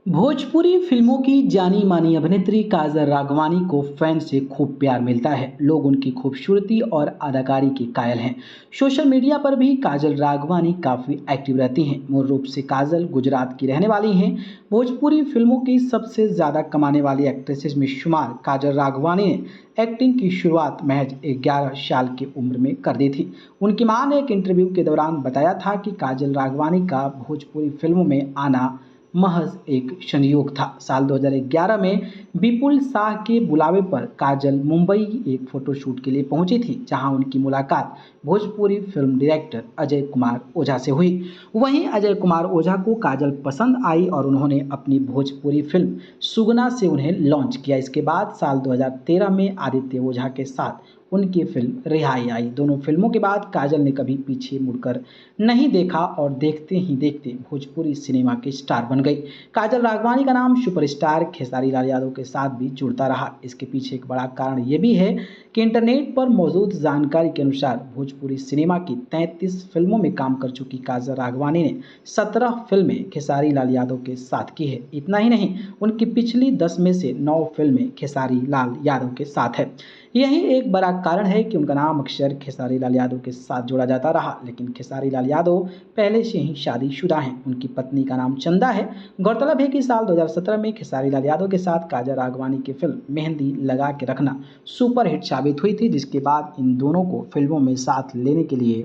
भोजपुरी फिल्मों की जानी मानी अभिनेत्री काजल राघवानी को फैंस से खूब प्यार मिलता है। लोग उनकी खूबसूरती और अदाकारी के कायल हैं। सोशल मीडिया पर भी काजल राघवानी काफ़ी एक्टिव रहती हैं। मूल रूप से काजल गुजरात की रहने वाली हैं। भोजपुरी फिल्मों की सबसे ज़्यादा कमाने वाली एक्ट्रेसेस में शुमार काजल राघवानी ने एक्टिंग की शुरुआत महज 11 साल की उम्र में कर दी थी। उनकी मां ने एक इंटरव्यू के दौरान बताया था कि काजल राघवानी का भोजपुरी फिल्मों में आना महज एक संयोग था। साल 2011 में विपुल शाह के बुलावे पर काजल मुंबई एक फोटोशूट के लिए पहुंची थी, जहां उनकी मुलाकात भोजपुरी फिल्म डायरेक्टर अजय कुमार ओझा से हुई। वहीं अजय कुमार ओझा को काजल पसंद आई और उन्होंने अपनी भोजपुरी फिल्म सुगना से उन्हें लॉन्च किया। इसके बाद साल 2013 में आदित्य ओझा के साथ उनकी फिल्म रिहाई आई। दोनों फिल्मों के बाद काजल ने कभी पीछे मुड़कर नहीं देखा और देखते ही देखते भोजपुरी सिनेमा के स्टार बन गई। काजल राघवानी का नाम सुपरस्टार खेसारी लाल यादव के साथ भी जुड़ता रहा। इसके पीछे एक बड़ा कारण ये भी है कि इंटरनेट पर मौजूद जानकारी के अनुसार भोजपुरी सिनेमा की 33 फिल्मों में काम कर चुकी काजल राघवानी ने 17 फिल्में खेसारी लाल यादव के साथ की है। इतना ही नहीं, उनकी पिछली 10 में से 9 फिल्में खेसारी लाल यादव के साथ है। यही एक बड़ा कारण है कि उनका नाम अक्सर खेसारी लाल यादव के साथ जोड़ा जाता रहा। लेकिन खेसारी लाल यादव पहले से ही शादीशुदा हैं। उनकी पत्नी का नाम चंदा है। गौरतलब है कि साल 2017 में खेसारी लाल यादव के साथ काजल राघवानी की फिल्म मेहंदी लगा के रखना सुपरहिट साबित हुई थी, जिसके बाद इन दोनों को फिल्मों में साथ लेने के लिए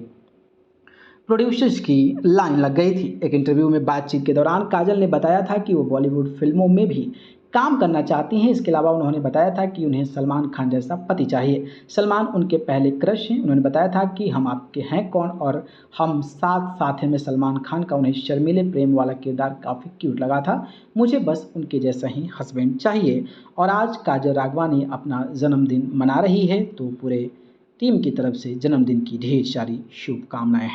प्रोड्यूसर्स की लाइन लग गई थी। एक इंटरव्यू में बातचीत के दौरान काजल ने बताया था कि वो बॉलीवुड फिल्मों में भी काम करना चाहती हैं। इसके अलावा उन्होंने बताया था कि उन्हें सलमान खान जैसा पति चाहिए। सलमान उनके पहले क्रश हैं। उन्होंने बताया था कि हम आपके हैं कौन और हम साथ साथ हैं में सलमान खान का उन्हें शर्मीले प्रेम वाला किरदार काफ़ी क्यूट लगा था। मुझे बस उनके जैसा ही हस्बैंड चाहिए। और आज काजल राघवानी अपना जन्मदिन मना रही है, तो पूरे टीम की तरफ से जन्मदिन की ढेर सारी शुभकामनाएं हैं।